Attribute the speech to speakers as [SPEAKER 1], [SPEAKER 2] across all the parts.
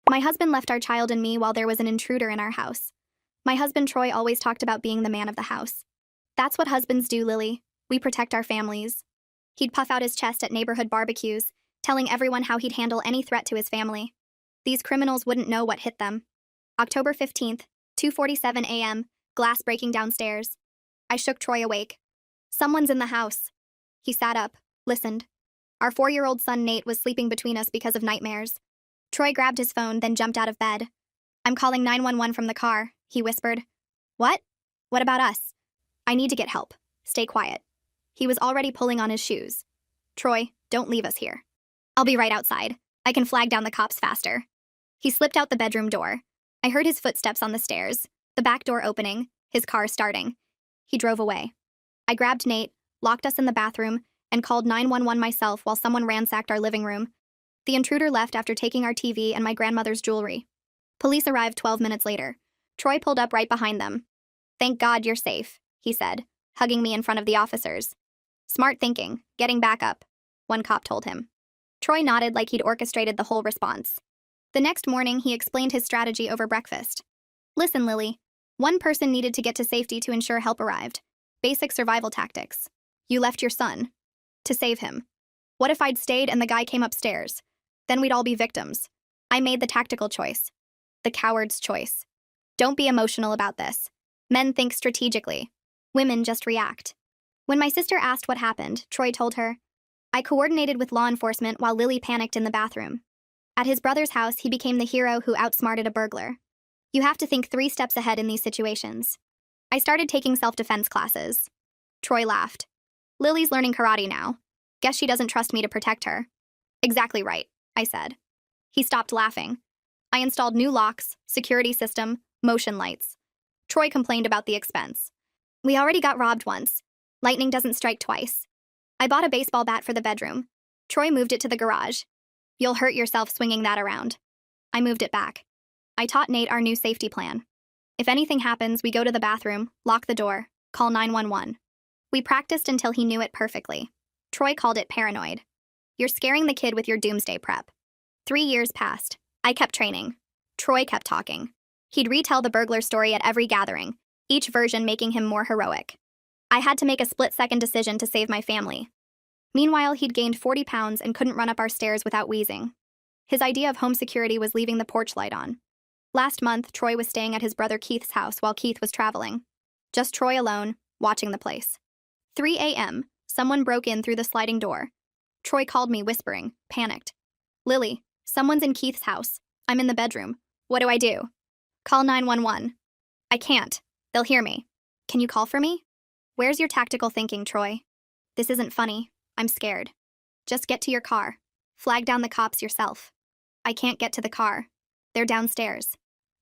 [SPEAKER 1] My husband left our child and me while there was an intruder in our house. My husband Troy always talked about being the man of the house. That's what husbands do, Lily. We protect our families. He'd puff out his chest at neighborhood barbecues, telling everyone how he'd handle any threat to his family. These criminals wouldn't know what hit them. October 15th, 2:47 a.m., glass breaking downstairs. I shook Troy awake. Someone's in the house. He sat up, listened. Our 4-year-old son Nate was sleeping between us because of nightmares. Troy grabbed his phone, then jumped out of bed. "I'm calling 911 from the car," he whispered. "What? What about us?" "I need to get help. Stay quiet." He was already pulling on his shoes. "Troy, don't leave us here. I'll be right outside. I can flag down the cops faster." He slipped out the bedroom door. I heard his footsteps on the stairs, the back door opening, his car starting. He drove away. I grabbed Nate, locked us in the bathroom, and called 911 myself while someone ransacked our living room. The intruder left after taking our TV and my grandmother's jewelry. Police arrived 12 minutes later. Troy pulled up right behind them. "Thank God you're safe," he said, hugging me in front of the officers. "Smart thinking, getting back up," one cop told him. Troy nodded like he'd orchestrated the whole response. The next morning, he explained his strategy over breakfast. "Listen, Lily. One person needed to get to safety to ensure help arrived. Basic survival tactics. You left your son. To save him. What if I'd stayed and the guy came upstairs? Then we'd all be victims. I made the tactical choice. The coward's choice. Don't be emotional about this. Men think strategically. Women just react." When my sister asked what happened, Troy told her, "I coordinated with law enforcement while Lily panicked in the bathroom. At his brother's house, he became the hero who outsmarted a burglar. You have to think 3 steps ahead in these situations. I started taking self-defense classes." Troy laughed. "Lily's learning karate now. Guess she doesn't trust me to protect her." "Exactly right," I said. He stopped laughing. I installed new locks, security system, motion lights. Troy complained about the expense. "We already got robbed once. Lightning doesn't strike twice." I bought a baseball bat for the bedroom. Troy moved it to the garage. "You'll hurt yourself swinging that around." I moved it back. I taught Nate our new safety plan. If anything happens, we go to the bathroom, lock the door, call 911. We practiced until he knew it perfectly. Troy called it paranoid. You're scaring the kid with your doomsday prep. 3 years passed. I kept training. Troy kept talking. He'd retell the burglar story at every gathering, each version making him more heroic. I had to make a split-second decision to save my family. Meanwhile, he'd gained 40 pounds and couldn't run up our stairs without wheezing. His idea of home security was leaving the porch light on. Last month, Troy was staying at his brother Keith's house while Keith was traveling. Just Troy alone, watching the place. 3 a.m., someone broke in through the sliding door. Troy called me, whispering, panicked. "Lily, someone's in Keith's house. I'm in the bedroom. What do I do?" "Call 911. "I can't. They'll hear me." "Can you call for me?" "Where's your tactical thinking, Troy?" "This isn't funny. I'm scared." "Just get to your car. Flag down the cops yourself." "I can't get to the car. They're downstairs."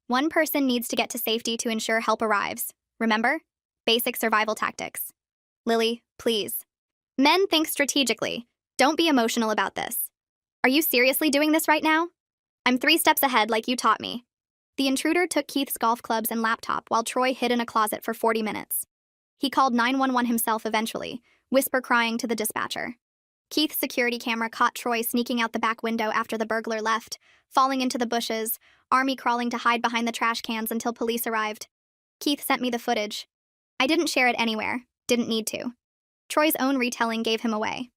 [SPEAKER 1] One person needs to get to safety to ensure help arrives. Remember? Basic survival tactics. Lily, please. Men think strategically. Don't be emotional about this. Are you seriously doing this right now? I'm 3 steps ahead like you taught me. The intruder took Keith's golf clubs and laptop while Troy hid in a closet for 40 minutes. He called 911 himself eventually, whisper crying to the dispatcher. Keith's security camera caught Troy sneaking out the back window after the burglar left, falling into the bushes, Army crawling to hide behind the trash cans until police arrived. Keith sent me the footage. I didn't share it anywhere, didn't need to. Troy's own retelling gave him away.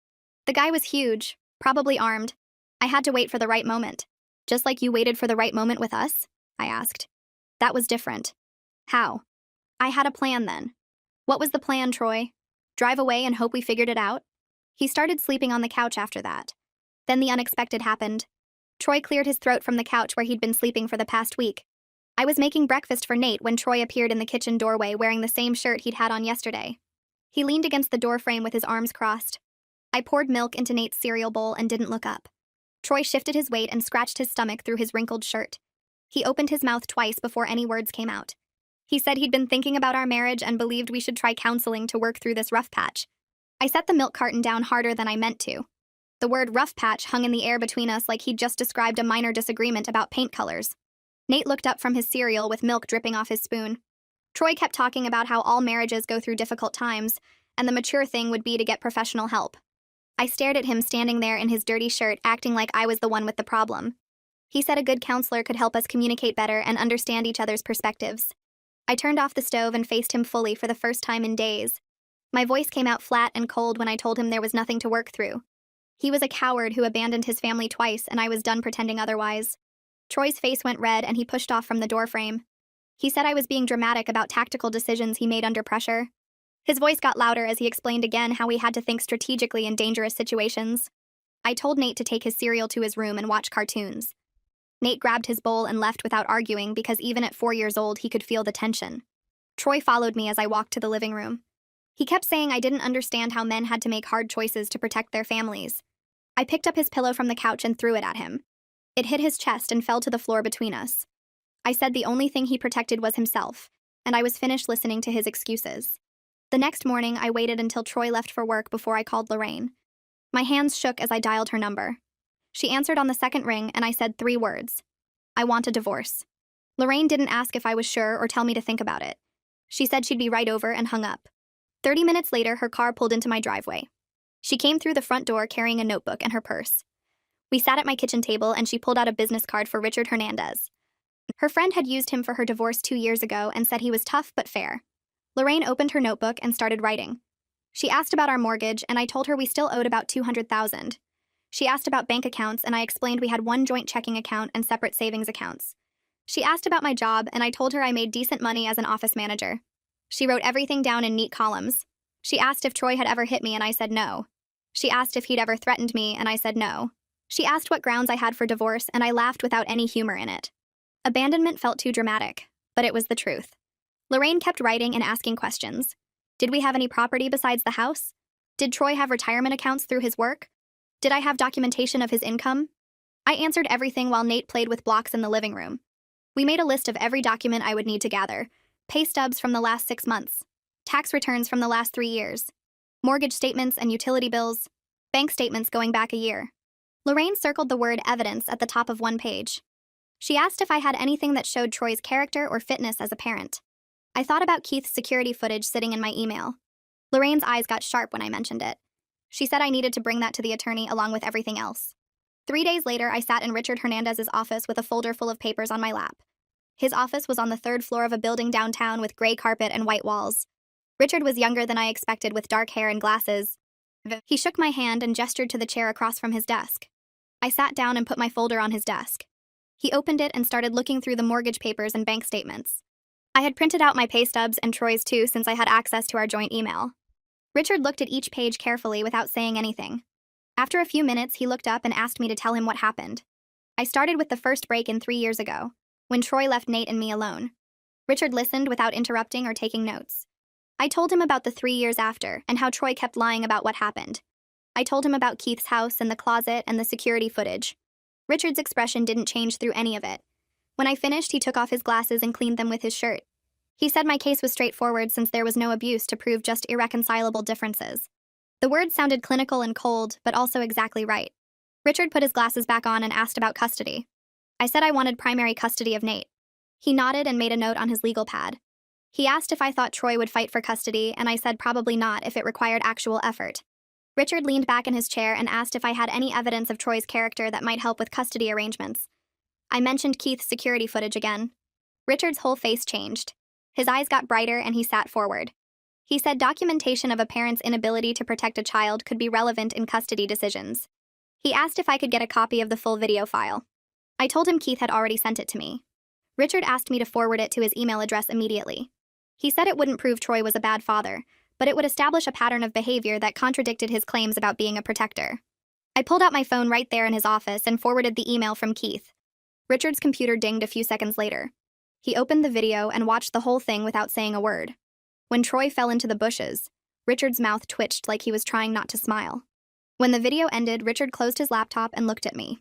[SPEAKER 1] The guy was huge, probably armed. I had to wait for the right moment. Just like you waited for the right moment with us? I asked. That was different. How? I had a plan then. What was the plan, Troy? Drive away and hope we figured it out? He started sleeping on the couch after that. Then the unexpected happened. Troy cleared his throat from the couch where he'd been sleeping for the past week. I was making breakfast for Nate when Troy appeared in the kitchen doorway wearing the same shirt he'd had on yesterday. He leaned against the doorframe with his arms crossed. I poured milk into Nate's cereal bowl and didn't look up. Troy shifted his weight and scratched his stomach through his wrinkled shirt. He opened his mouth twice before any words came out. He said he'd been thinking about our marriage and believed we should try counseling to work through this rough patch. I set the milk carton down harder than I meant to. The word rough patch hung in the air between us like he'd just described a minor disagreement about paint colors. Nate looked up from his cereal with milk dripping off his spoon. Troy kept talking about how all marriages go through difficult times, and the mature thing would be to get professional help. I stared at him standing there in his dirty shirt, acting like I was the one with the problem. He said a good counselor could help us communicate better and understand each other's perspectives. I turned off the stove and faced him fully for the first time in days. My voice came out flat and cold when I told him there was nothing to work through. He was a coward who abandoned his family twice, and I was done pretending otherwise. Troy's face went red and he pushed off from the doorframe. He said I was being dramatic about tactical decisions he made under pressure. His voice got louder as he explained again how we had to think strategically in dangerous situations. I told Nate to take his cereal to his room and watch cartoons. Nate grabbed his bowl and left without arguing because even at 4 years old he could feel the tension. Troy followed me as I walked to the living room. He kept saying I didn't understand how men had to make hard choices to protect their families. I picked up his pillow from the couch and threw it at him. It hit his chest and fell to the floor between us. I said the only thing he protected was himself, and I was finished listening to his excuses. The next morning, I waited until Troy left for work before I called Lorraine. My hands shook as I dialed her number. She answered on the second ring, and I said 3 words. I want a divorce. Lorraine didn't ask if I was sure or tell me to think about it. She said she'd be right over and hung up. 30 minutes later, her car pulled into my driveway. She came through the front door carrying a notebook and her purse. We sat at my kitchen table and she pulled out a business card for Richard Hernandez. Her friend had used him for her divorce 2 years ago and said he was tough but fair. Lorraine opened her notebook and started writing. She asked about our mortgage and I told her we still owed about $200,000. She asked about bank accounts and I explained we had one joint checking account and separate savings accounts. She asked about my job and I told her I made decent money as an office manager. She wrote everything down in neat columns. She asked if Troy had ever hit me and I said no. She asked if he'd ever threatened me and I said no. She asked what grounds I had for divorce and I laughed without any humor in it. Abandonment felt too dramatic, but it was the truth. Lorraine kept writing and asking questions. Did we have any property besides the house? Did Troy have retirement accounts through his work? Did I have documentation of his income? I answered everything while Nate played with blocks in the living room. We made a list of every document I would need to gather. Pay stubs from the last 6 months. Tax returns from the last 3 years. Mortgage statements and utility bills. Bank statements going back a year. Lorraine circled the word evidence at the top of one page. She asked if I had anything that showed Troy's character or fitness as a parent. I thought about Keith's security footage sitting in my email. Lorraine's eyes got sharp when I mentioned it. She said I needed to bring that to the attorney along with everything else. 3 days later, I sat in Richard Hernandez's office with a folder full of papers on my lap. His office was on the 3rd floor of a building downtown with gray carpet and white walls. Richard was younger than I expected with dark hair and glasses. He shook my hand and gestured to the chair across from his desk. I sat down and put my folder on his desk. He opened it and started looking through the mortgage papers and bank statements. I had printed out my pay stubs and Troy's too since I had access to our joint email. Richard looked at each page carefully without saying anything. After a few minutes, he looked up and asked me to tell him what happened. I started with the first break-in 3 years ago, when Troy left Nate and me alone. Richard listened without interrupting or taking notes. I told him about the 3 years after and how Troy kept lying about what happened. I told him about Keith's house and the closet and the security footage. Richard's expression didn't change through any of it. When I finished, he took off his glasses and cleaned them with his shirt. He said my case was straightforward since there was no abuse to prove just irreconcilable differences. The words sounded clinical and cold, but also exactly right. Richard put his glasses back on and asked about custody. I said I wanted primary custody of Nate. He nodded and made a note on his legal pad. He asked if I thought Troy would fight for custody, and I said probably not if it required actual effort. Richard leaned back in his chair and asked if I had any evidence of Troy's character that might help with custody arrangements. I mentioned Keith's security footage again. Richard's whole face changed. His eyes got brighter and he sat forward. He said documentation of a parent's inability to protect a child could be relevant in custody decisions. He asked if I could get a copy of the full video file. I told him Keith had already sent it to me. Richard asked me to forward it to his email address immediately. He said it wouldn't prove Troy was a bad father, but it would establish a pattern of behavior that contradicted his claims about being a protector. I pulled out my phone right there in his office and forwarded the email from Keith. Richard's computer dinged a few seconds later. He opened the video and watched the whole thing without saying a word. When Troy fell into the bushes, Richard's mouth twitched like he was trying not to smile. When the video ended, Richard closed his laptop and looked at me.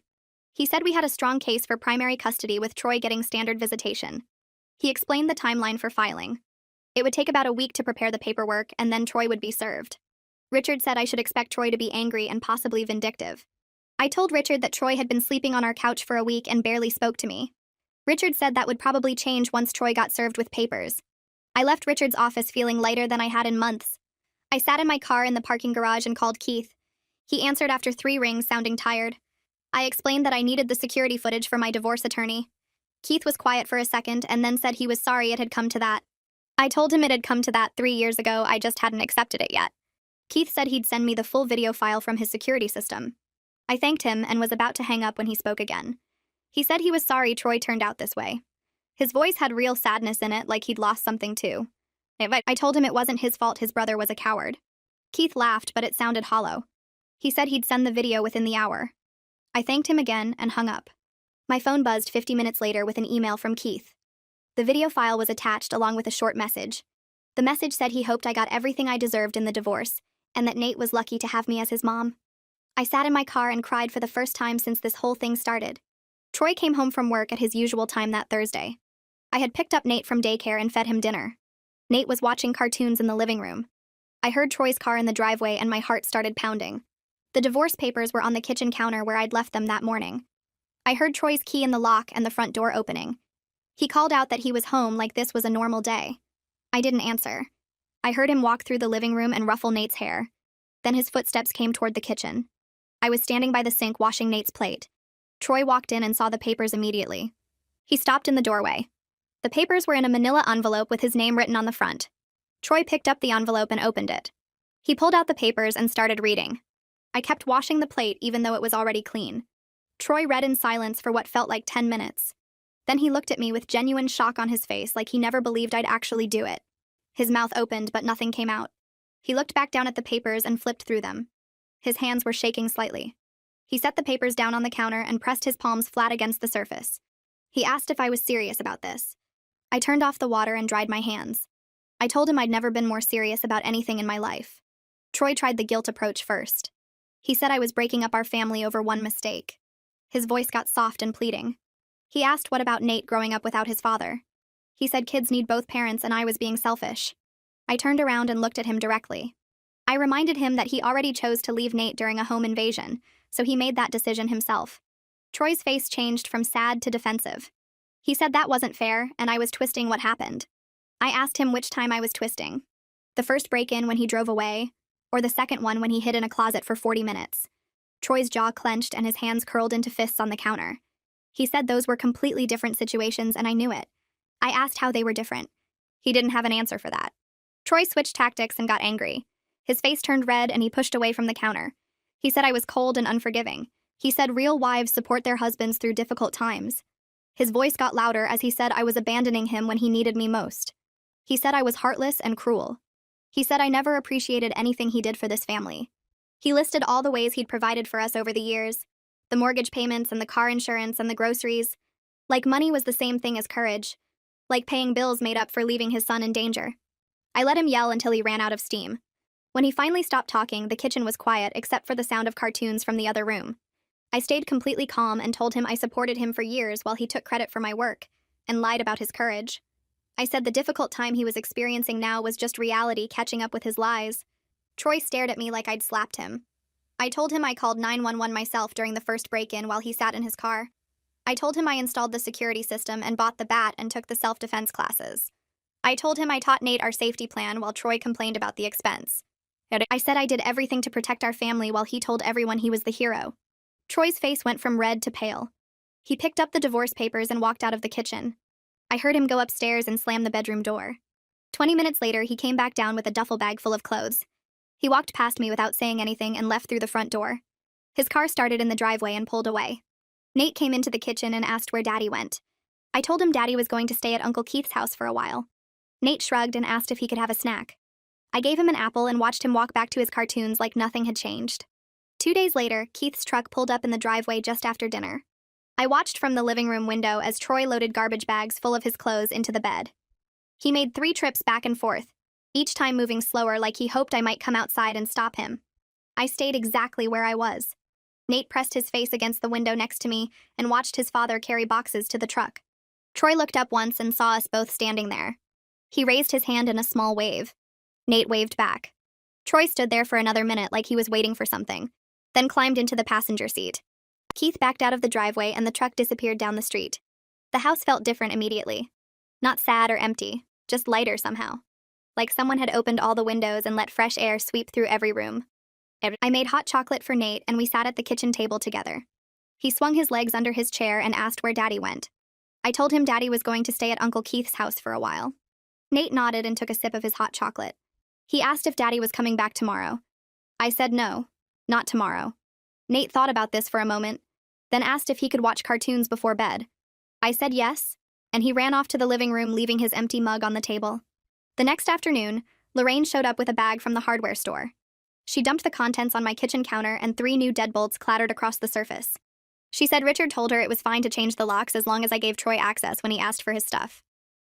[SPEAKER 1] He said we had a strong case for primary custody with Troy getting standard visitation. He explained the timeline for filing. It would take about a week to prepare the paperwork, and then Troy would be served. Richard said I should expect Troy to be angry and possibly vindictive. I told Richard that Troy had been sleeping on our couch for a week and barely spoke to me. Richard said that would probably change once Troy got served with papers. I left Richard's office feeling lighter than I had in months. I sat in my car in the parking garage and called Keith. He answered after 3 rings, sounding tired. I explained that I needed the security footage for my divorce attorney. Keith was quiet for a second and then said he was sorry it had come to that. I told him it had come to that 3 years ago, I just hadn't accepted it yet. Keith said he'd send me the full video file from his security system. I thanked him and was about to hang up when he spoke again. He said he was sorry Troy turned out this way. His voice had real sadness in it, like he'd lost something too. I told him it wasn't his fault his brother was a coward. Keith laughed, but it sounded hollow. He said he'd send the video within the hour. I thanked him again and hung up. My phone buzzed 50 minutes later with an email from Keith. The video file was attached along with a short message. The message said he hoped I got everything I deserved in the divorce, and that Nate was lucky to have me as his mom. I sat in my car and cried for the first time since this whole thing started. Troy came home from work at his usual time that Thursday. I had picked up Nate from daycare and fed him dinner. Nate was watching cartoons in the living room. I heard Troy's car in the driveway and my heart started pounding. The divorce papers were on the kitchen counter where I'd left them that morning. I heard Troy's key in the lock and the front door opening. He called out that he was home like this was a normal day. I didn't answer. I heard him walk through the living room and ruffle Nate's hair. Then his footsteps came toward the kitchen. I was standing by the sink washing Nate's plate. Troy walked in and saw the papers immediately. He stopped in the doorway. The papers were in a manila envelope with his name written on the front. Troy picked up the envelope and opened it. He pulled out the papers and started reading. I kept washing the plate even though it was already clean. Troy read in silence for what felt like 10 minutes. Then he looked at me with genuine shock on his face, like he never believed I'd actually do it. His mouth opened, but nothing came out. He looked back down at the papers and flipped through them. His hands were shaking slightly. He set the papers down on the counter and pressed his palms flat against the surface. He asked if I was serious about this. I turned off the water and dried my hands. I told him I'd never been more serious about anything in my life. Troy tried the guilt approach first. He said I was breaking up our family over one mistake. His voice got soft and pleading. He asked what about Nate growing up without his father. He said kids need both parents and I was being selfish. I turned around and looked at him directly. I reminded him that he already chose to leave Nate during a home invasion, so he made that decision himself. Troy's face changed from sad to defensive. He said that wasn't fair, and I was twisting what happened. I asked him which time I was twisting. The first break-in when he drove away, or the second one when he hid in a closet for 40 minutes. Troy's jaw clenched and his hands curled into fists on the counter. He said those were completely different situations and I knew it. I asked how they were different. He didn't have an answer for that. Troy switched tactics and got angry. His face turned red and he pushed away from the counter. He said I was cold and unforgiving. He said real wives support their husbands through difficult times. His voice got louder as he said I was abandoning him when he needed me most. He said I was heartless and cruel. He said I never appreciated anything he did for this family. He listed all the ways he'd provided for us over the years, the mortgage payments and the car insurance and the groceries. Like money was the same thing as courage. Like paying bills made up for leaving his son in danger. I let him yell until he ran out of steam. When he finally stopped talking, the kitchen was quiet except for the sound of cartoons from the other room. I stayed completely calm and told him I supported him for years while he took credit for my work, and lied about his courage. I said the difficult time he was experiencing now was just reality catching up with his lies. Troy stared at me like I'd slapped him. I told him I called 911 myself during the first break-in while he sat in his car. I told him I installed the security system and bought the bat and took the self-defense classes. I told him I taught Nate our safety plan while Troy complained about the expense. I said I did everything to protect our family while he told everyone he was the hero. Troy's face went from red to pale. He picked up the divorce papers and walked out of the kitchen. I heard him go upstairs and slam the bedroom door. 20 minutes later, he came back down with a duffel bag full of clothes. He walked past me without saying anything and left through the front door. His car started in the driveway and pulled away. Nate came into the kitchen and asked where Daddy went. I told him Daddy was going to stay at Uncle Keith's house for a while. Nate shrugged and asked if he could have a snack. I gave him an apple and watched him walk back to his cartoons like nothing had changed. 2 days later, Keith's truck pulled up in the driveway just after dinner. I watched from the living room window as Troy loaded garbage bags full of his clothes into the bed. He made 3 trips back and forth, each time moving slower like he hoped I might come outside and stop him. I stayed exactly where I was. Nate pressed his face against the window next to me and watched his father carry boxes to the truck. Troy looked up once and saw us both standing there. He raised his hand in a small wave. Nate waved back. Troy stood there for another minute like he was waiting for something, then climbed into the passenger seat. Keith backed out of the driveway and the truck disappeared down the street. The house felt different immediately. Not sad or empty, just lighter somehow. Like someone had opened all the windows and let fresh air sweep through every room. I made hot chocolate for Nate and we sat at the kitchen table together. He swung his legs under his chair and asked where Daddy went. I told him Daddy was going to stay at Uncle Keith's house for a while. Nate nodded and took a sip of his hot chocolate. He asked if Daddy was coming back tomorrow. I said no, not tomorrow. Nate thought about this for a moment, then asked if he could watch cartoons before bed. I said yes, and he ran off to the living room, leaving his empty mug on the table. The next afternoon, Lorraine showed up with a bag from the hardware store. She dumped the contents on my kitchen counter and 3 new deadbolts clattered across the surface. She said Richard told her it was fine to change the locks as long as I gave Troy access when he asked for his stuff.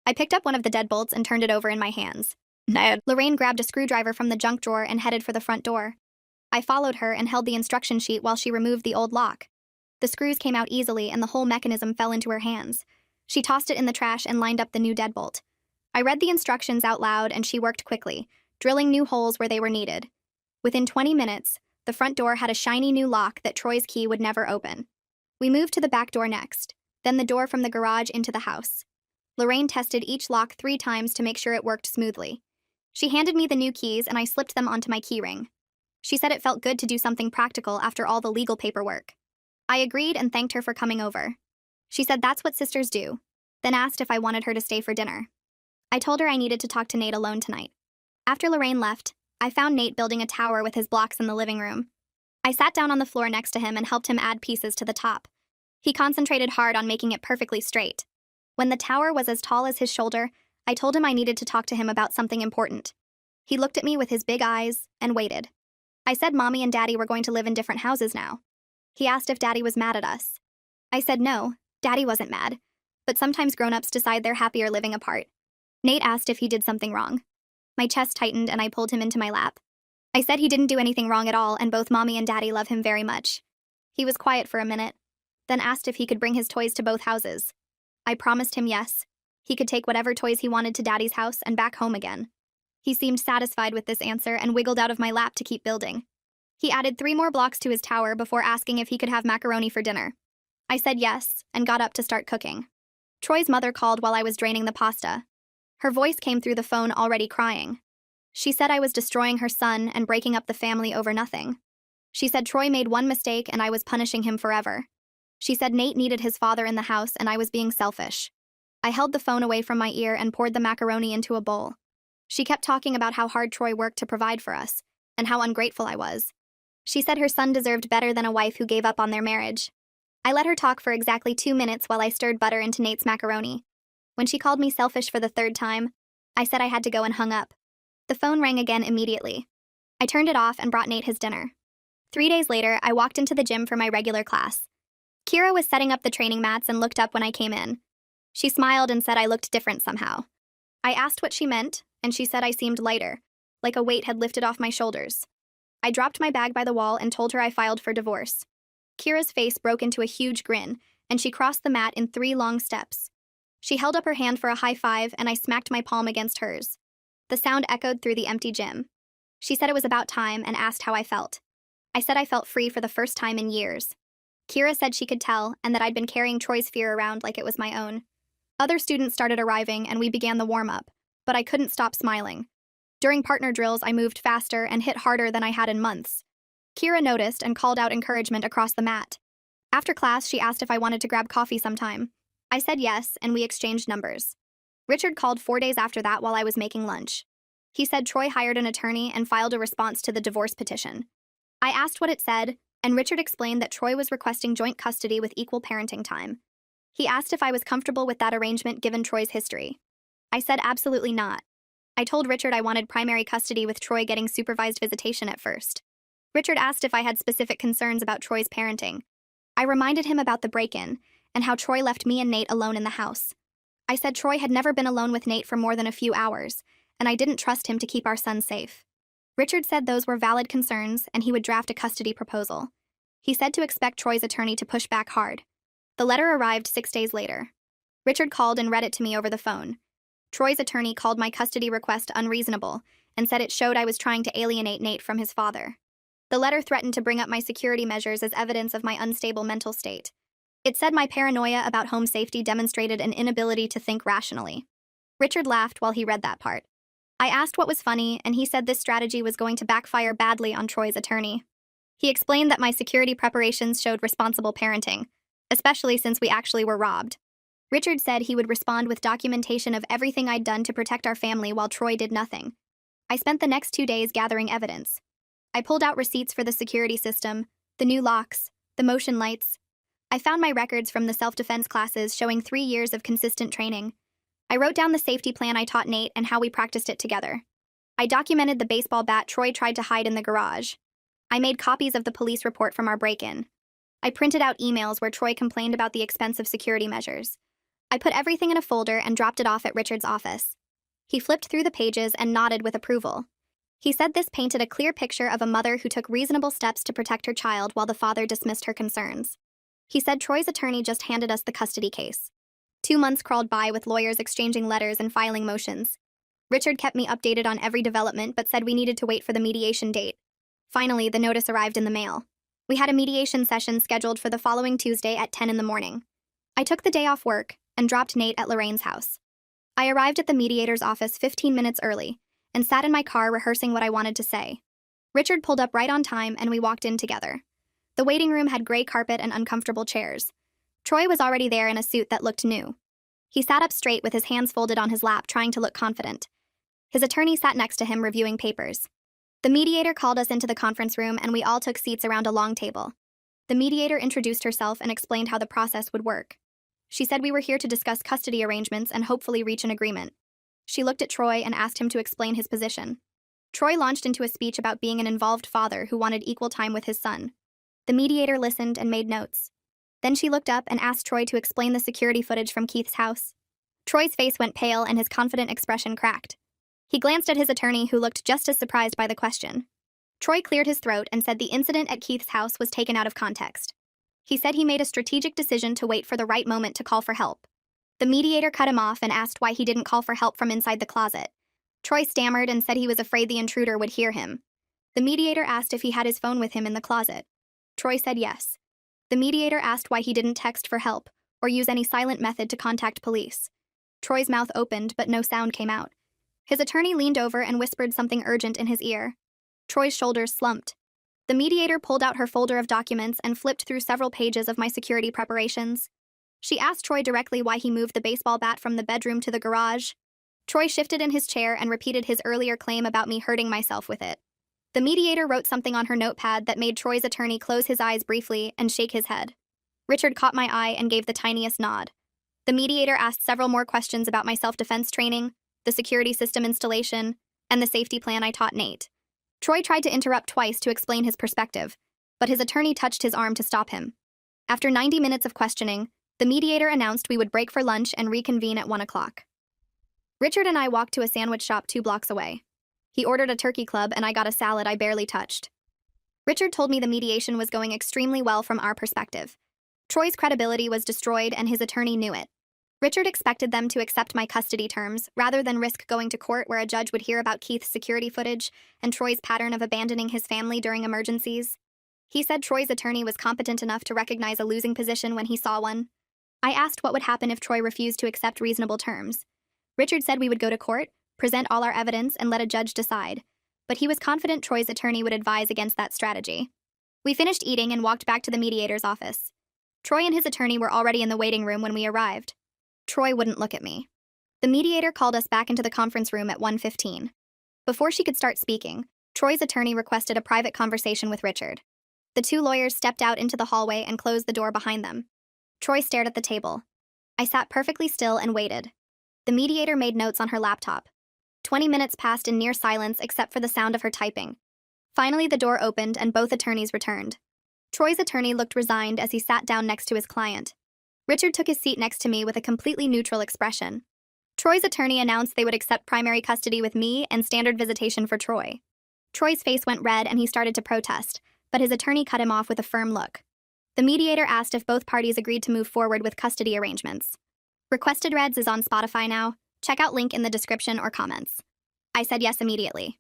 [SPEAKER 1] I picked up one of the deadbolts and turned it over in my hands. Ned. Lorraine grabbed a screwdriver from the junk drawer and headed for the front door. I followed her and held the instruction sheet while she removed the old lock. The screws came out easily and the whole mechanism fell into her hands. She tossed it in the trash and lined up the new deadbolt. I read the instructions out loud and she worked quickly, drilling new holes where they were needed. Within 20 minutes, the front door had a shiny new lock that Troy's key would never open. We moved to the back door next, then the door from the garage into the house. Lorraine tested each lock 3 times to make sure it worked smoothly. She handed me the new keys and I slipped them onto my keyring. She said it felt good to do something practical after all the legal paperwork. I agreed and thanked her for coming over. She said that's what sisters do, then asked if I wanted her to stay for dinner. I told her I needed to talk to Nate alone tonight. After Lorraine left, I found Nate building a tower with his blocks in the living room. I sat down on the floor next to him and helped him add pieces to the top. He concentrated hard on making it perfectly straight. When the tower was as tall as his shoulder, I told him I needed to talk to him about something important. He looked at me with his big eyes and waited. I said Mommy and Daddy were going to live in different houses now. He asked if Daddy was mad at us. I said no, Daddy wasn't mad, but sometimes grown-ups decide they're happier living apart. Nate asked if he did something wrong. My chest tightened and I pulled him into my lap. I said he didn't do anything wrong at all and both Mommy and Daddy love him very much. He was quiet for a minute, then asked if he could bring his toys to both houses. I promised him yes. He could take whatever toys he wanted to Daddy's house and back home again. He seemed satisfied with this answer and wiggled out of my lap to keep building. He added 3 more blocks to his tower before asking if he could have macaroni for dinner. I said yes and got up to start cooking. Troy's mother called while I was draining the pasta. Her voice came through the phone already crying. She said I was destroying her son and breaking up the family over nothing. She said Troy made one mistake and I was punishing him forever. She said Nate needed his father in the house and I was being selfish. I held the phone away from my ear and poured the macaroni into a bowl. She kept talking about how hard Troy worked to provide for us, and how ungrateful I was. She said her son deserved better than a wife who gave up on their marriage. I let her talk for exactly 2 minutes while I stirred butter into Nate's macaroni. When she called me selfish for the 3rd time, I said I had to go and hung up. The phone rang again immediately. I turned it off and brought Nate his dinner. 3 days later, I walked into the gym for my regular class. Kira was setting up the training mats and looked up when I came in. She smiled and said I looked different somehow. I asked what she meant, and she said I seemed lighter, like a weight had lifted off my shoulders. I dropped my bag by the wall and told her I filed for divorce. Kira's face broke into a huge grin, and she crossed the mat in 3 long steps. She held up her hand for a high five, and I smacked my palm against hers. The sound echoed through the empty gym. She said it was about time and asked how I felt. I said I felt free for the first time in years. Kira said she could tell and that I'd been carrying Troy's fear around like it was my own. Other students started arriving and we began the warm-up, but I couldn't stop smiling. During partner drills, I moved faster and hit harder than I had in months. Kira noticed and called out encouragement across the mat. After class, she asked if I wanted to grab coffee sometime. I said yes, and we exchanged numbers. Richard called 4 days after that while I was making lunch. He said Troy hired an attorney and filed a response to the divorce petition. I asked what it said, and Richard explained that Troy was requesting joint custody with equal parenting time. He asked if I was comfortable with that arrangement given Troy's history. I said absolutely not. I told Richard I wanted primary custody with Troy getting supervised visitation at first. Richard asked if I had specific concerns about Troy's parenting. I reminded him about the break-in and how Troy left me and Nate alone in the house. I said Troy had never been alone with Nate for more than a few hours, and I didn't trust him to keep our son safe. Richard said those were valid concerns and he would draft a custody proposal. He said to expect Troy's attorney to push back hard. The letter arrived 6 days later. Richard called and read it to me over the phone. Troy's attorney called my custody request unreasonable and said it showed I was trying to alienate Nate from his father. The letter threatened to bring up my security measures as evidence of my unstable mental state. It said my paranoia about home safety demonstrated an inability to think rationally. Richard laughed while he read that part. I asked what was funny, and he said this strategy was going to backfire badly on Troy's attorney. He explained that my security preparations showed responsible parenting, especially since we actually were robbed. Richard said he would respond with documentation of everything I'd done to protect our family while Troy did nothing. I spent the next 2 days gathering evidence. I pulled out receipts for the security system, the new locks, the motion lights. I found my records from the self-defense classes showing 3 years of consistent training. I wrote down the safety plan I taught Nate and how we practiced it together. I documented the baseball bat Troy tried to hide in the garage. I made copies of the police report from our break-in. I printed out emails where Troy complained about the expensive security measures. I put everything in a folder and dropped it off at Richard's office. He flipped through the pages and nodded with approval. He said this painted a clear picture of a mother who took reasonable steps to protect her child while the father dismissed her concerns. He said Troy's attorney just handed us the custody case. 2 months crawled by with lawyers exchanging letters and filing motions. Richard kept me updated on every development but said we needed to wait for the mediation date. Finally, the notice arrived in the mail. We had a mediation session scheduled for the following Tuesday at 10 in the morning. I took the day off work and dropped Nate at Lorraine's house. I arrived at the mediator's office 15 minutes early and sat in my car rehearsing what I wanted to say. Richard pulled up right on time and we walked in together. The waiting room had gray carpet and uncomfortable chairs. Troy was already there in a suit that looked new. He sat up straight with his hands folded on his lap, trying to look confident. His attorney sat next to him reviewing papers. The mediator called us into the conference room and we all took seats around a long table. The mediator introduced herself and explained how the process would work. She said we were here to discuss custody arrangements and hopefully reach an agreement. She looked at Troy and asked him to explain his position. Troy launched into a speech about being an involved father who wanted equal time with his son. The mediator listened and made notes. Then she looked up and asked Troy to explain the security footage from Keith's house. Troy's face went pale and his confident expression cracked. He glanced at his attorney, who looked just as surprised by the question. Troy cleared his throat and said the incident at Keith's house was taken out of context. He said he made a strategic decision to wait for the right moment to call for help. The mediator cut him off and asked why he didn't call for help from inside the closet. Troy stammered and said he was afraid the intruder would hear him. The mediator asked if he had his phone with him in the closet. Troy said yes. The mediator asked why he didn't text for help or use any silent method to contact police. Troy's mouth opened, but no sound came out. His attorney leaned over and whispered something urgent in his ear. Troy's shoulders slumped. The mediator pulled out her folder of documents and flipped through several pages of my security preparations. She asked Troy directly why he moved the baseball bat from the bedroom to the garage. Troy shifted in his chair and repeated his earlier claim about me hurting myself with it. The mediator wrote something on her notepad that made Troy's attorney close his eyes briefly and shake his head. Richard caught my eye and gave the tiniest nod. The mediator asked several more questions about my self-defense training, the security system installation, and the safety plan I taught Nate. Troy tried to interrupt twice to explain his perspective, but his attorney touched his arm to stop him. After 90 minutes of questioning, the mediator announced we would break for lunch and reconvene at 1 o'clock. Richard and I walked to a sandwich shop 2 blocks away. He ordered a turkey club and I got a salad I barely touched. Richard told me the mediation was going extremely well from our perspective. Troy's credibility was destroyed and his attorney knew it. Richard expected them to accept my custody terms rather than risk going to court where a judge would hear about Keith's security footage and Troy's pattern of abandoning his family during emergencies. He said Troy's attorney was competent enough to recognize a losing position when he saw one. I asked what would happen if Troy refused to accept reasonable terms. Richard said we would go to court, present all our evidence, and let a judge decide, but he was confident Troy's attorney would advise against that strategy. We finished eating and walked back to the mediator's office. Troy and his attorney were already in the waiting room when we arrived. Troy wouldn't look at me. The mediator called us back into the conference room at 1:15. Before she could start speaking, Troy's attorney requested a private conversation with Richard. The 2 lawyers stepped out into the hallway and closed the door behind them. Troy stared at the table. I sat perfectly still and waited. The mediator made notes on her laptop. 20 minutes passed in near silence except for the sound of her typing. Finally, the door opened and both attorneys returned. Troy's attorney looked resigned as he sat down next to his client. Richard took his seat next to me with a completely neutral expression. Troy's attorney announced they would accept primary custody with me and standard visitation for Troy. Troy's face went red and he started to protest, but his attorney cut him off with a firm look. The mediator asked if both parties agreed to move forward with custody arrangements. Requested Reds is on Spotify now. Check out link in the description or comments. I said yes immediately.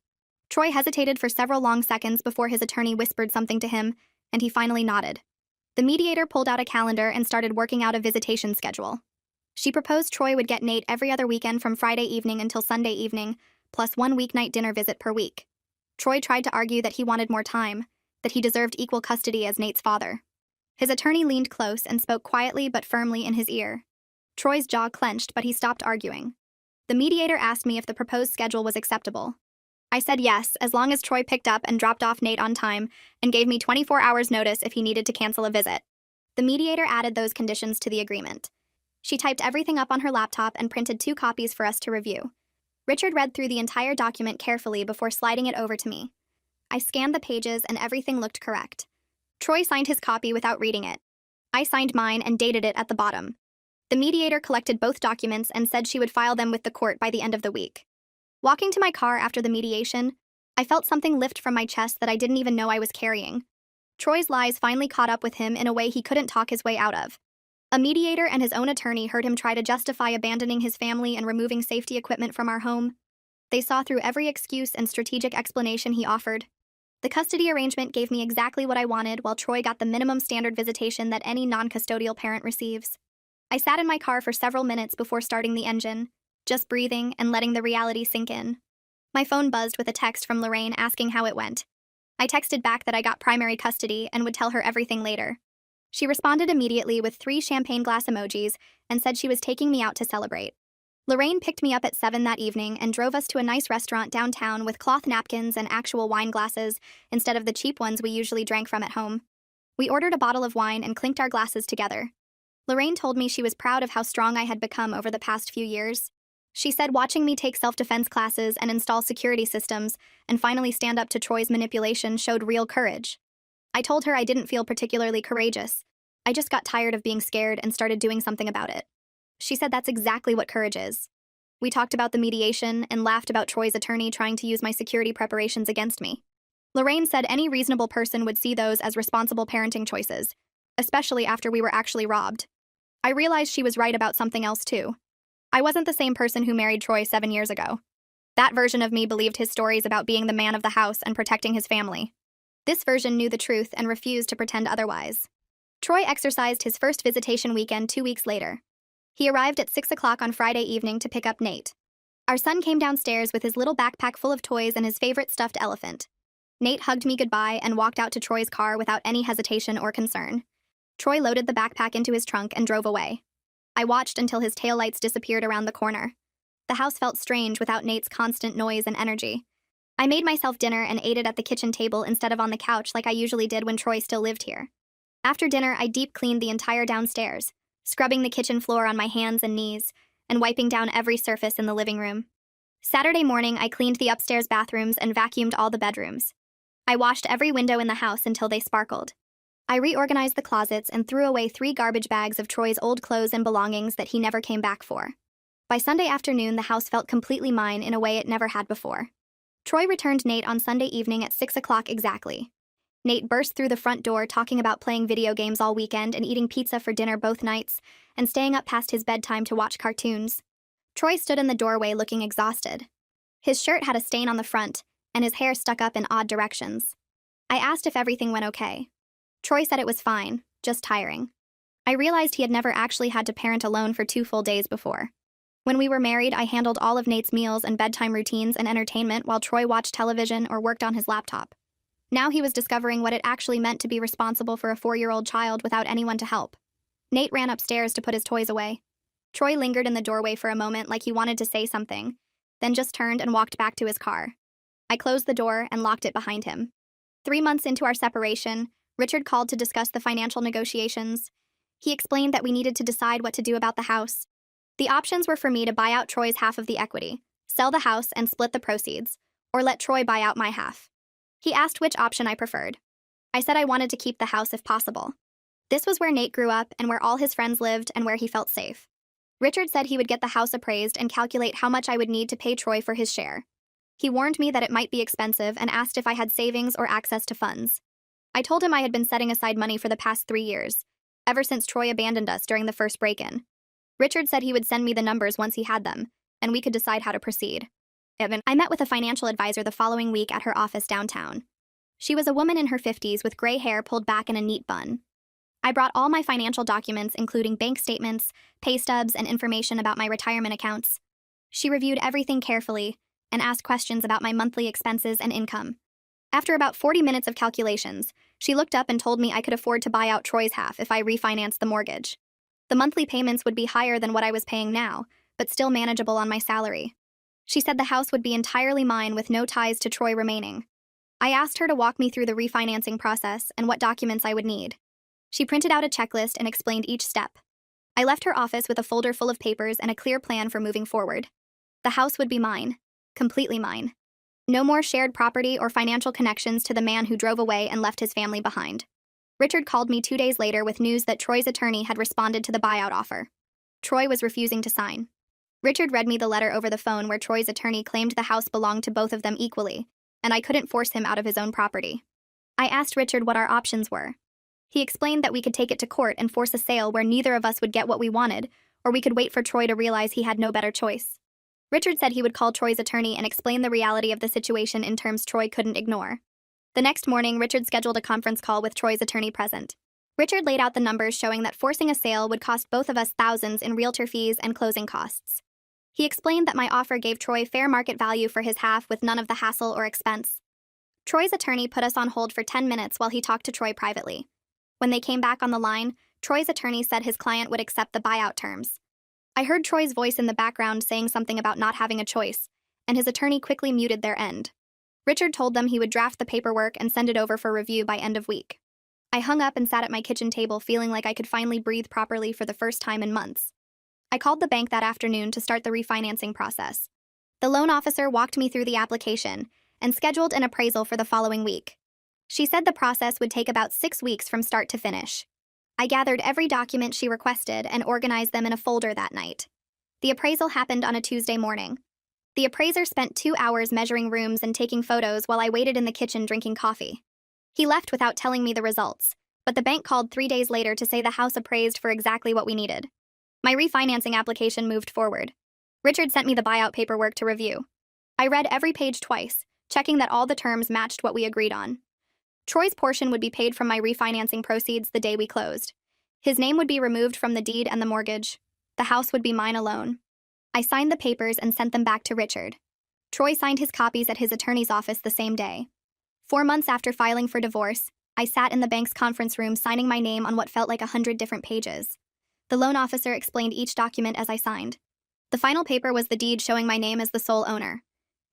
[SPEAKER 1] Troy hesitated for several long seconds before his attorney whispered something to him, and he finally nodded. The mediator pulled out a calendar and started working out a visitation schedule. She proposed Troy would get Nate every other weekend from Friday evening until Sunday evening, plus 1 weeknight dinner visit per week. Troy tried to argue that he wanted more time, that he deserved equal custody as Nate's father. His attorney leaned close and spoke quietly but firmly in his ear. Troy's jaw clenched, but he stopped arguing. The mediator asked me if the proposed schedule was acceptable. I said yes, as long as Troy picked up and dropped off Nate on time and gave me 24 hours notice if he needed to cancel a visit. The mediator added those conditions to the agreement. She typed everything up on her laptop and printed 2 copies for us to review. Richard read through the entire document carefully before sliding it over to me. I scanned the pages and everything looked correct. Troy signed his copy without reading it. I signed mine and dated it at the bottom. The mediator collected both documents and said she would file them with the court by the end of the week. Walking to my car after the mediation, I felt something lift from my chest that I didn't even know I was carrying. Troy's lies finally caught up with him in a way he couldn't talk his way out of. A mediator and his own attorney heard him try to justify abandoning his family and removing safety equipment from our home. They saw through every excuse and strategic explanation he offered. The custody arrangement gave me exactly what I wanted, while Troy got the minimum standard visitation that any non-custodial parent receives. I sat in my car for several minutes before starting the engine, just breathing and letting the reality sink in. My phone buzzed with a text from Lorraine asking how it went. I texted back that I got primary custody and would tell her everything later. She responded immediately with 3 champagne glass emojis and said she was taking me out to celebrate. Lorraine picked me up at 7 that evening and drove us to a nice restaurant downtown with cloth napkins and actual wine glasses instead of the cheap ones we usually drank from at home. We ordered a bottle of wine and clinked our glasses together. Lorraine told me she was proud of how strong I had become over the past few years. She said watching me take self-defense classes and install security systems and finally stand up to Troy's manipulation showed real courage. I told her I didn't feel particularly courageous. I just got tired of being scared and started doing something about it. She said that's exactly what courage is. We talked about the mediation and laughed about Troy's attorney trying to use my security preparations against me. Lorraine said any reasonable person would see those as responsible parenting choices, especially after we were actually robbed. I realized she was right about something else too. I wasn't the same person who married Troy 7 years ago. That version of me believed his stories about being the man of the house and protecting his family. This version knew the truth and refused to pretend otherwise. Troy exercised his first visitation weekend 2 weeks later. He arrived at 6 o'clock on Friday evening to pick up Nate. Our son came downstairs with his little backpack full of toys and his favorite stuffed elephant. Nate hugged me goodbye and walked out to Troy's car without any hesitation or concern. Troy loaded the backpack into his trunk and drove away. I watched until his taillights disappeared around the corner. The house felt strange without Nate's constant noise and energy. I made myself dinner and ate it at the kitchen table instead of on the couch like I usually did when Troy still lived here. After dinner, I deep cleaned the entire downstairs, scrubbing the kitchen floor on my hands and knees, and wiping down every surface in the living room. Saturday morning, I cleaned the upstairs bathrooms and vacuumed all the bedrooms. I washed every window in the house until they sparkled. I reorganized the closets and threw away 3 garbage bags of Troy's old clothes and belongings that he never came back for. By Sunday afternoon, the house felt completely mine in a way it never had before. Troy returned Nate on Sunday evening at 6 o'clock exactly. Nate burst through the front door talking about playing video games all weekend and eating pizza for dinner both nights, and staying up past his bedtime to watch cartoons. Troy stood in the doorway looking exhausted. His shirt had a stain on the front, and his hair stuck up in odd directions. I asked if everything went okay. Troy said it was fine, just tiring. I realized he had never actually had to parent alone for 2 full days before. When we were married, I handled all of Nate's meals and bedtime routines and entertainment while Troy watched television or worked on his laptop. Now he was discovering what it actually meant to be responsible for a 4-year-old child without anyone to help. Nate ran upstairs to put his toys away. Troy lingered in the doorway for a moment like he wanted to say something, then just turned and walked back to his car. I closed the door and locked it behind him. 3 months into our separation, Richard called to discuss the financial negotiations. He explained that we needed to decide what to do about the house. The options were for me to buy out Troy's half of the equity, sell the house and split the proceeds, or let Troy buy out my half. He asked which option I preferred. I said I wanted to keep the house if possible. This was where Nate grew up and where all his friends lived and where he felt safe. Richard said he would get the house appraised and calculate how much I would need to pay Troy for his share. He warned me that it might be expensive and asked if I had savings or access to funds. I told him I had been setting aside money for the past 3 years, ever since Troy abandoned us during the first break-in. Richard said he would send me the numbers once he had them, and we could decide how to proceed. I met with a financial advisor the following week at her office downtown. She was a woman in her 50s with gray hair pulled back in a neat bun. I brought all my financial documents, including bank statements, pay stubs, and information about my retirement accounts. She reviewed everything carefully and asked questions about my monthly expenses and income. After about 40 minutes of calculations, she looked up and told me I could afford to buy out Troy's half if I refinanced the mortgage. The monthly payments would be higher than what I was paying now, but still manageable on my salary. She said the house would be entirely mine with no ties to Troy remaining. I asked her to walk me through the refinancing process and what documents I would need. She printed out a checklist and explained each step. I left her office with a folder full of papers and a clear plan for moving forward. The house would be mine. Completely mine. No more shared property or financial connections to the man who drove away and left his family behind. Richard called me 2 days later with news that Troy's attorney had responded to the buyout offer. Troy was refusing to sign. Richard read me the letter over the phone where Troy's attorney claimed the house belonged to both of them equally, and I couldn't force him out of his own property. I asked Richard what our options were. He explained that we could take it to court and force a sale where neither of us would get what we wanted, or we could wait for Troy to realize he had no better choice. Richard said he would call Troy's attorney and explain the reality of the situation in terms Troy couldn't ignore. The next morning, Richard scheduled a conference call with Troy's attorney present. Richard laid out the numbers showing that forcing a sale would cost both of us thousands in realtor fees and closing costs. He explained that my offer gave Troy fair market value for his half with none of the hassle or expense. Troy's attorney put us on hold for 10 minutes while he talked to Troy privately. When they came back on the line, Troy's attorney said his client would accept the buyout terms. I heard Troy's voice in the background saying something about not having a choice, and his attorney quickly muted their end. Richard told them he would draft the paperwork and send it over for review by end of week. I hung up and sat at my kitchen table feeling like I could finally breathe properly for the first time in months. I called the bank that afternoon to start the refinancing process. The loan officer walked me through the application and scheduled an appraisal for the following week. She said the process would take about 6 weeks from start to finish. I gathered every document she requested and organized them in a folder that night. The appraisal happened on a Tuesday morning. The appraiser spent 2 hours measuring rooms and taking photos while I waited in the kitchen drinking coffee. He left without telling me the results, but the bank called 3 days later to say the house appraised for exactly what we needed. My refinancing application moved forward. Richard sent me the buyout paperwork to review. I read every page twice, checking that all the terms matched what we agreed on. Troy's portion would be paid from my refinancing proceeds the day we closed. His name would be removed from the deed and the mortgage. The house would be mine alone. I signed the papers and sent them back to Richard. Troy signed his copies at his attorney's office the same day. 4 months after filing for divorce, I sat in the bank's conference room signing my name on what felt like 100 different pages. The loan officer explained each document as I signed. The final paper was the deed showing my name as the sole owner.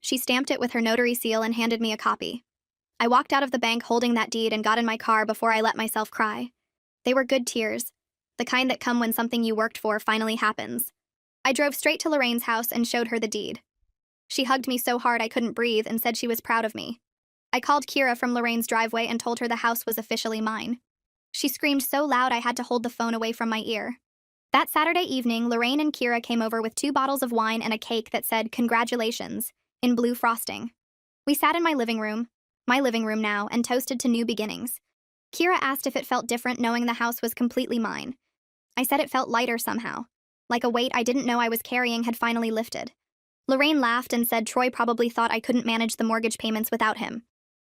[SPEAKER 1] She stamped it with her notary seal and handed me a copy. I walked out of the bank holding that deed and got in my car before I let myself cry. They were good tears, the kind that come when something you worked for finally happens. I drove straight to Lorraine's house and showed her the deed. She hugged me so hard I couldn't breathe and said she was proud of me. I called Kira from Lorraine's driveway and told her the house was officially mine. She screamed so loud I had to hold the phone away from my ear. That Saturday evening, Lorraine and Kira came over with 2 bottles of wine and a cake that said, "Congratulations," in blue frosting. We sat in my living room now, and toasted to new beginnings. Kira asked if it felt different knowing the house was completely mine. I said it felt lighter somehow, like a weight I didn't know I was carrying had finally lifted. Lorraine laughed and said Troy probably thought I couldn't manage the mortgage payments without him.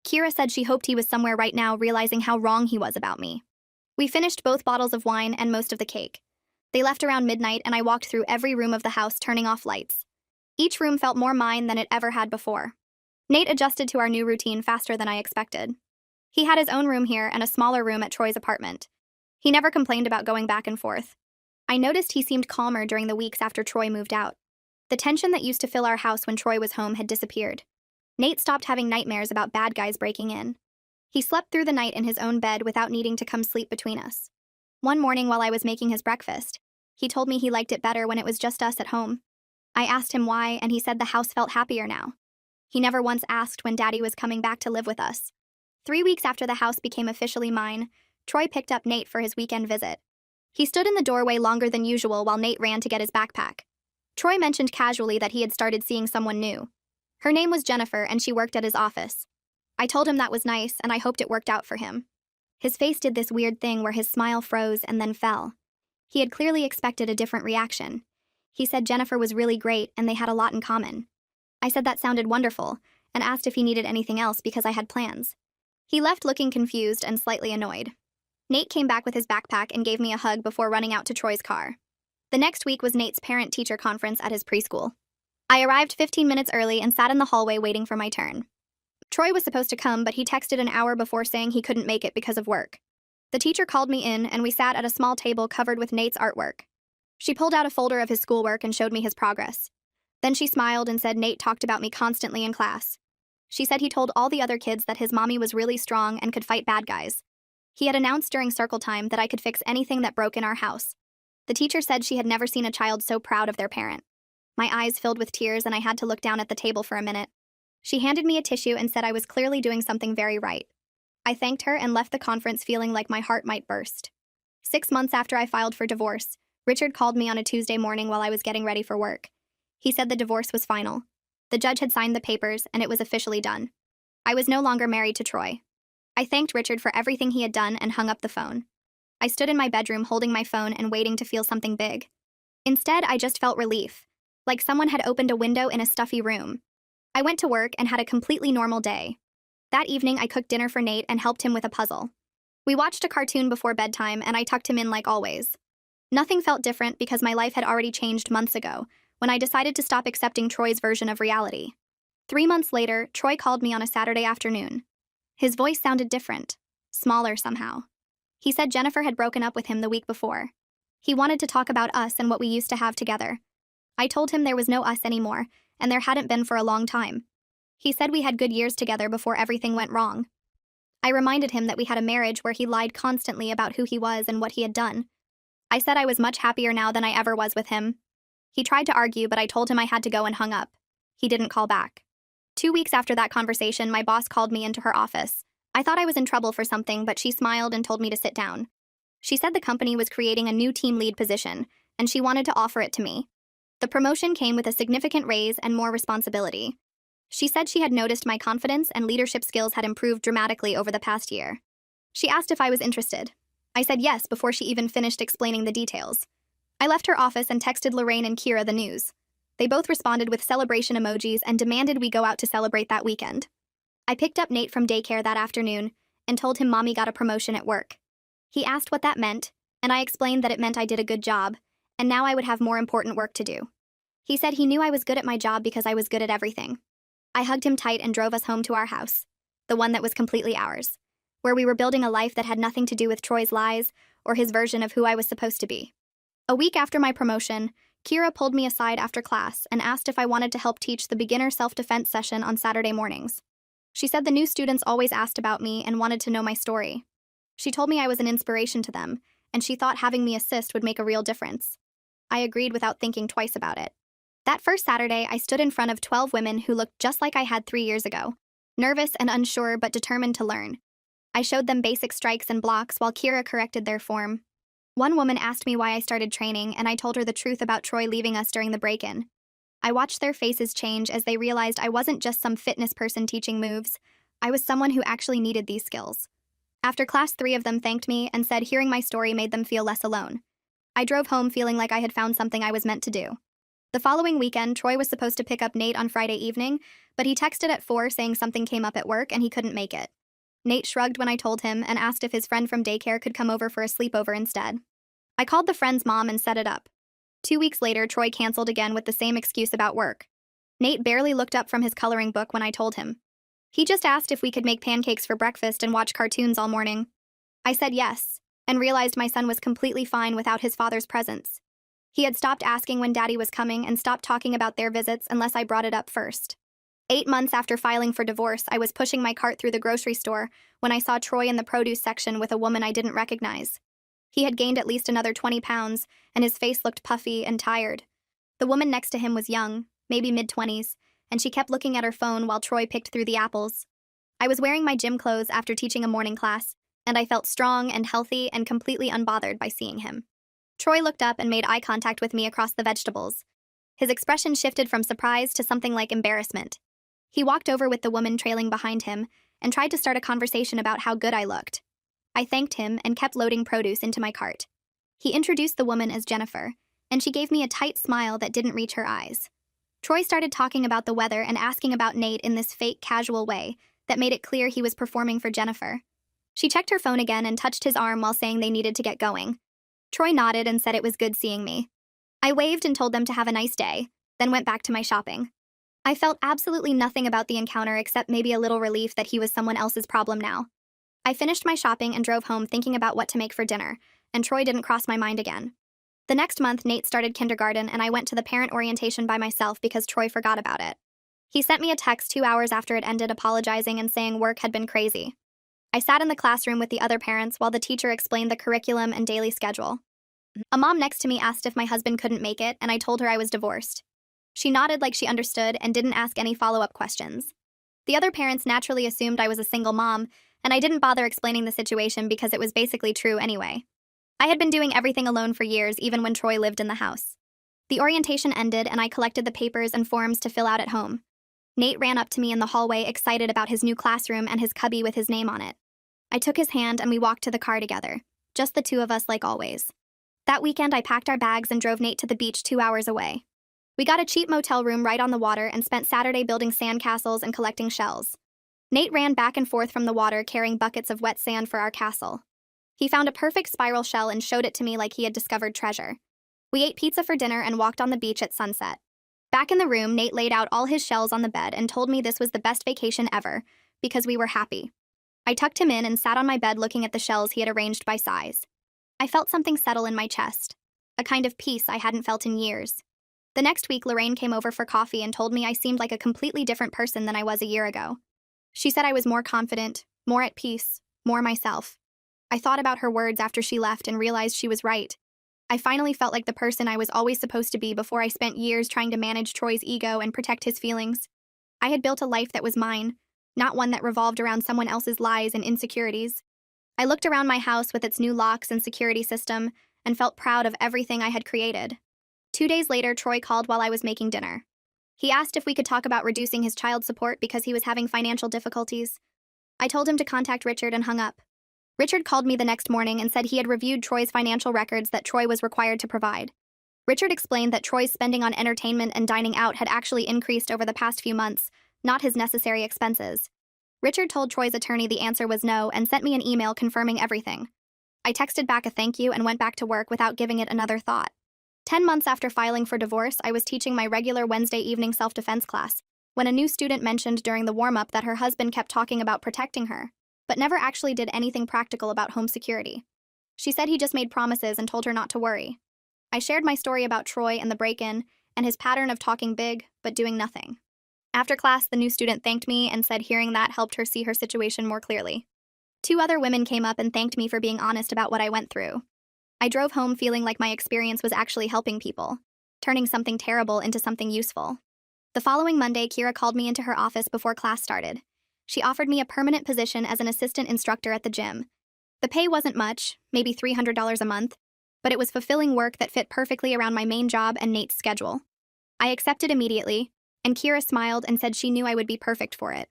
[SPEAKER 1] Kira said she hoped he was somewhere right now realizing how wrong he was about me. We finished both bottles of wine and most of the cake. They left around midnight and I walked through every room of the house turning off lights. Each room felt more mine than it ever had before. Nate adjusted to our new routine faster than I expected. He had his own room here and a smaller room at Troy's apartment. He never complained about going back and forth. I noticed he seemed calmer during the weeks after Troy moved out. The tension that used to fill our house when Troy was home had disappeared. Nate stopped having nightmares about bad guys breaking in. He slept through the night in his own bed without needing to come sleep between us. One morning while I was making his breakfast, he told me he liked it better when it was just us at home. I asked him why, and he said the house felt happier now. He never once asked when Daddy was coming back to live with us. 3 weeks after the house became officially mine, Troy picked up Nate for his weekend visit. He stood in the doorway longer than usual while Nate ran to get his backpack. Troy mentioned casually that he had started seeing someone new. Her name was Jennifer, and she worked at his office. I told him that was nice, and I hoped it worked out for him. His face did this weird thing where his smile froze and then fell. He had clearly expected a different reaction. He said Jennifer was really great and they had a lot in common. I said that sounded wonderful, and asked if he needed anything else because I had plans. He left looking confused and slightly annoyed. Nate came back with his backpack and gave me a hug before running out to Troy's car. The next week was Nate's parent-teacher conference at his preschool. I arrived 15 minutes early and sat in the hallway waiting for my turn. Troy was supposed to come, but he texted an hour before saying he couldn't make it because of work. The teacher called me in, and we sat at a small table covered with Nate's artwork. She pulled out a folder of his schoolwork and showed me his progress. Then she smiled and said Nate talked about me constantly in class. She said he told all the other kids that his mommy was really strong and could fight bad guys. He had announced during circle time that I could fix anything that broke in our house. The teacher said she had never seen a child so proud of their parent. My eyes filled with tears and I had to look down at the table for a minute. She handed me a tissue and said I was clearly doing something very right. I thanked her and left the conference feeling like my heart might burst. 6 months after I filed for divorce, Richard called me on a Tuesday morning while I was getting ready for work. He said the divorce was final. The judge had signed the papers and it was officially done. I was no longer married to Troy. I thanked Richard for everything he had done and hung up the phone. I stood in my bedroom holding my phone and waiting to feel something big. Instead, I just felt relief, like someone had opened a window in a stuffy room. I went to work and had a completely normal day. That evening, I cooked dinner for Nate and helped him with a puzzle. We watched a cartoon before bedtime and I tucked him in like always. Nothing felt different because my life had already changed months ago, when I decided to stop accepting Troy's version of reality. 3 months later, Troy called me on a Saturday afternoon. His voice sounded different, smaller somehow. He said Jennifer had broken up with him the week before. He wanted to talk about us and what we used to have together. I told him there was no us anymore, and there hadn't been for a long time. He said we had good years together before everything went wrong. I reminded him that we had a marriage where he lied constantly about who he was and what he had done. I said I was much happier now than I ever was with him. He tried to argue, but I told him I had to go and hung up. He didn't call back. 2 weeks after that conversation, my boss called me into her office. I thought I was in trouble for something, but she smiled and told me to sit down. She said the company was creating a new team lead position, and she wanted to offer it to me. The promotion came with a significant raise and more responsibility. She said she had noticed my confidence and leadership skills had improved dramatically over the past year. She asked if I was interested. I said yes before she even finished explaining the details. I left her office and texted Lorraine and Kira the news. They both responded with celebration emojis and demanded we go out to celebrate that weekend. I picked up Nate from daycare that afternoon and told him Mommy got a promotion at work. He asked what that meant, and I explained that it meant I did a good job, and now I would have more important work to do. He said he knew I was good at my job because I was good at everything. I hugged him tight and drove us home to our house, the one that was completely ours, where we were building a life that had nothing to do with Troy's lies or his version of who I was supposed to be. A week after my promotion, Kira pulled me aside after class and asked if I wanted to help teach the beginner self-defense session on Saturday mornings. She said the new students always asked about me and wanted to know my story. She told me I was an inspiration to them, and she thought having me assist would make a real difference. I agreed without thinking twice about it. That first Saturday, I stood in front of 12 women who looked just like I had 3 years ago, nervous and unsure but determined to learn. I showed them basic strikes and blocks while Kira corrected their form. One woman asked me why I started training, and I told her the truth about Troy leaving us during the break-in. I watched their faces change as they realized I wasn't just some fitness person teaching moves. I was someone who actually needed these skills. After class, 3 of them thanked me and said hearing my story made them feel less alone. I drove home feeling like I had found something I was meant to do. The following weekend, Troy was supposed to pick up Nate on Friday evening, but he texted at 4 saying something came up at work and he couldn't make it. Nate shrugged when I told him and asked if his friend from daycare could come over for a sleepover instead. I called the friend's mom and set it up. 2 weeks later, Troy canceled again with the same excuse about work. Nate barely looked up from his coloring book when I told him. He just asked if we could make pancakes for breakfast and watch cartoons all morning. I said yes, and realized my son was completely fine without his father's presence. He had stopped asking when Daddy was coming and stopped talking about their visits unless I brought it up first. 8 months after filing for divorce, I was pushing my cart through the grocery store when I saw Troy in the produce section with a woman I didn't recognize. He had gained at least another 20 pounds, and his face looked puffy and tired. The woman next to him was young, maybe mid-20s, and she kept looking at her phone while Troy picked through the apples. I was wearing my gym clothes after teaching a morning class, and I felt strong and healthy and completely unbothered by seeing him. Troy looked up and made eye contact with me across the vegetables. His expression shifted from surprise to something like embarrassment. He walked over with the woman trailing behind him and tried to start a conversation about how good I looked. I thanked him and kept loading produce into my cart. He introduced the woman as Jennifer, and she gave me a tight smile that didn't reach her eyes. Troy started talking about the weather and asking about Nate in this fake, casual way that made it clear he was performing for Jennifer. She checked her phone again and touched his arm while saying they needed to get going. Troy nodded and said it was good seeing me. I waved and told them to have a nice day, then went back to my shopping. I felt absolutely nothing about the encounter except maybe a little relief that he was someone else's problem now. I finished my shopping and drove home thinking about what to make for dinner, and Troy didn't cross my mind again. The next month, Nate started kindergarten, and I went to the parent orientation by myself because Troy forgot about it. He sent me a text 2 hours after it ended apologizing and saying work had been crazy. I sat in the classroom with the other parents while the teacher explained the curriculum and daily schedule. A mom next to me asked if my husband couldn't make it, and I told her I was divorced. She nodded like she understood and didn't ask any follow-up questions. The other parents naturally assumed I was a single mom, and I didn't bother explaining the situation because it was basically true anyway. I had been doing everything alone for years, even when Troy lived in the house. The orientation ended, and I collected the papers and forms to fill out at home. Nate ran up to me in the hallway, excited about his new classroom and his cubby with his name on it. I took his hand and we walked to the car together, just the two of us like always. That weekend, I packed our bags and drove Nate to the beach 2 hours away. We got a cheap motel room right on the water and spent Saturday building sandcastles and collecting shells. Nate ran back and forth from the water carrying buckets of wet sand for our castle. He found a perfect spiral shell and showed it to me like he had discovered treasure. We ate pizza for dinner and walked on the beach at sunset. Back in the room, Nate laid out all his shells on the bed and told me this was the best vacation ever, because we were happy. I tucked him in and sat on my bed looking at the shells he had arranged by size. I felt something settle in my chest, a kind of peace I hadn't felt in years. The next week, Lorraine came over for coffee and told me I seemed like a completely different person than I was a year ago. She said I was more confident, more at peace, more myself. I thought about her words after she left and realized she was right. I finally felt like the person I was always supposed to be before I spent years trying to manage Troy's ego and protect his feelings. I had built a life that was mine, not one that revolved around someone else's lies and insecurities. I looked around my house with its new locks and security system and felt proud of everything I had created. 2 days later, Troy called while I was making dinner. He asked if we could talk about reducing his child support because he was having financial difficulties. I told him to contact Richard and hung up. Richard called me the next morning and said he had reviewed Troy's financial records that Troy was required to provide. Richard explained that Troy's spending on entertainment and dining out had actually increased over the past few months, not his necessary expenses. Richard told Troy's attorney the answer was no and sent me an email confirming everything. I texted back a thank you and went back to work without giving it another thought. 10 months after filing for divorce, I was teaching my regular Wednesday evening self-defense class when a new student mentioned during the warm-up that her husband kept talking about protecting her, but never actually did anything practical about home security. She said he just made promises and told her not to worry. I shared my story about Troy and the break-in and his pattern of talking big but doing nothing. After class, the new student thanked me and said hearing that helped her see her situation more clearly. 2 other women came up and thanked me for being honest about what I went through. I drove home feeling like my experience was actually helping people, turning something terrible into something useful. The following Monday, Kira called me into her office before class started. She offered me a permanent position as an assistant instructor at the gym. The pay wasn't much, maybe $300 a month, but it was fulfilling work that fit perfectly around my main job and Nate's schedule. I accepted immediately, and Kira smiled and said she knew I would be perfect for it.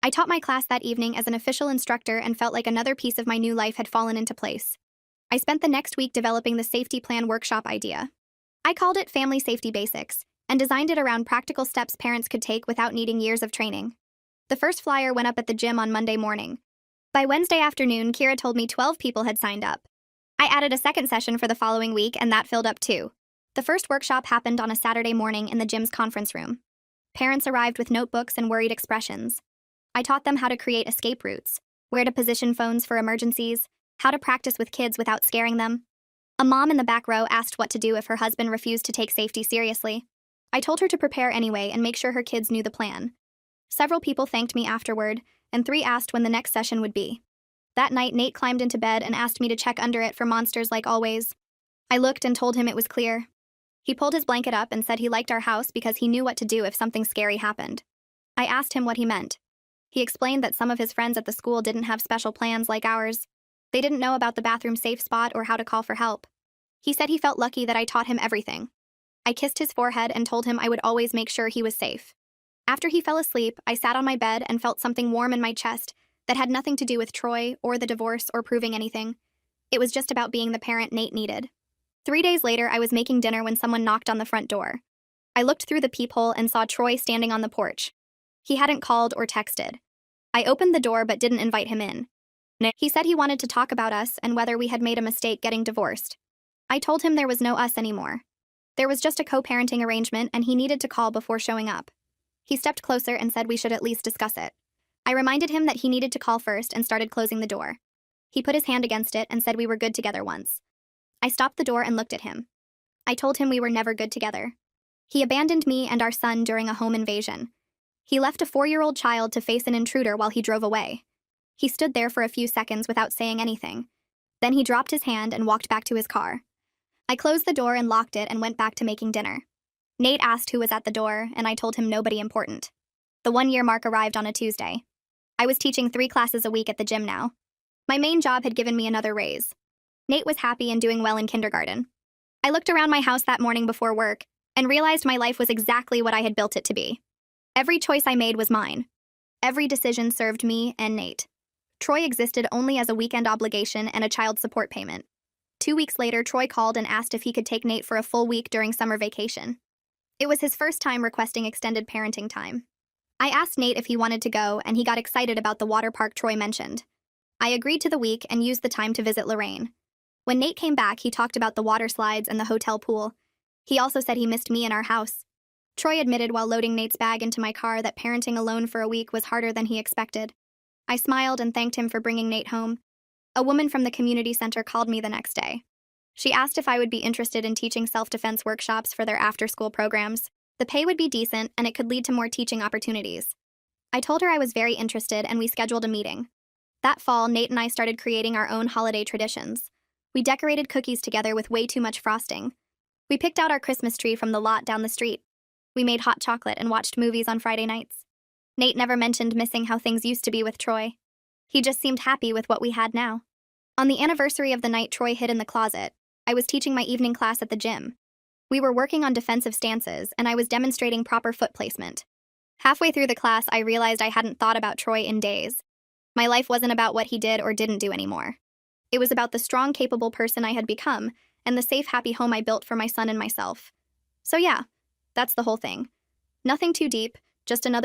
[SPEAKER 1] I taught my class that evening as an official instructor and felt like another piece of my new life had fallen into place. I spent the next week developing the safety plan workshop idea. I called it Family Safety Basics and designed it around practical steps parents could take without needing years of training. The first flyer went up at the gym on Monday morning. By Wednesday afternoon, Kira told me 12 people had signed up. I added a second session for the following week, and that filled up too. The first workshop happened on a Saturday morning in the gym's conference room. Parents arrived with notebooks and worried expressions. I taught them how to create escape routes, where to position phones for emergencies, how to practice with kids without scaring them. A mom in the back row asked what to do if her husband refused to take safety seriously. I told her to prepare anyway and make sure her kids knew the plan. Several people thanked me afterward, and 3 asked when the next session would be. That night, Nate climbed into bed and asked me to check under it for monsters like always. I looked and told him it was clear. He pulled his blanket up and said he liked our house because he knew what to do if something scary happened. I asked him what he meant. He explained that some of his friends at the school didn't have special plans like ours. They didn't know about the bathroom safe spot or how to call for help. He said he felt lucky that I taught him everything. I kissed his forehead and told him I would always make sure he was safe. After he fell asleep, I sat on my bed and felt something warm in my chest that had nothing to do with Troy or the divorce or proving anything. It was just about being the parent Nate needed. 3 days later, I was making dinner when someone knocked on the front door. I looked through the peephole and saw Troy standing on the porch. He hadn't called or texted. I opened the door but didn't invite him in. He said he wanted to talk about us and whether we had made a mistake getting divorced. I told him there was no us anymore. There was just a co-parenting arrangement and he needed to call before showing up. He stepped closer and said we should at least discuss it. I reminded him that he needed to call first and started closing the door. He put his hand against it and said we were good together once. I stopped the door and looked at him. I told him we were never good together. He abandoned me and our son during a home invasion. He left a 4-year-old child to face an intruder while he drove away. He stood there for a few seconds without saying anything. Then he dropped his hand and walked back to his car. I closed the door and locked it and went back to making dinner. Nate asked who was at the door, and I told him nobody important. The 1-year mark arrived on a Tuesday. I was teaching 3 classes a week at the gym now. My main job had given me another raise. Nate was happy and doing well in kindergarten. I looked around my house that morning before work and realized my life was exactly what I had built it to be. Every choice I made was mine. Every decision served me and Nate. Troy existed only as a weekend obligation and a child support payment. 2 weeks later, Troy called and asked if he could take Nate for a full week during summer vacation. It was his first time requesting extended parenting time. I asked Nate if he wanted to go, and he got excited about the water park Troy mentioned. I agreed to the week and used the time to visit Lorraine. When Nate came back, he talked about the water slides and the hotel pool. He also said he missed me and our house. Troy admitted while loading Nate's bag into my car that parenting alone for a week was harder than he expected. I smiled and thanked him for bringing Nate home. A woman from the community center called me the next day. She asked if I would be interested in teaching self-defense workshops for their after-school programs. The pay would be decent, and it could lead to more teaching opportunities. I told her I was very interested, and we scheduled a meeting. That fall, Nate and I started creating our own holiday traditions. We decorated cookies together with way too much frosting. We picked out our Christmas tree from the lot down the street. We made hot chocolate and watched movies on Friday nights. Nate never mentioned missing how things used to be with Troy. He just seemed happy with what we had now. On the anniversary of the night Troy hid in the closet, I was teaching my evening class at the gym. We were working on defensive stances, and I was demonstrating proper foot placement. Halfway through the class, I realized I hadn't thought about Troy in days. My life wasn't about what he did or didn't do anymore. It was about the strong, capable person I had become and the safe, happy home I built for my son and myself. So yeah, that's the whole thing. Nothing too deep, just another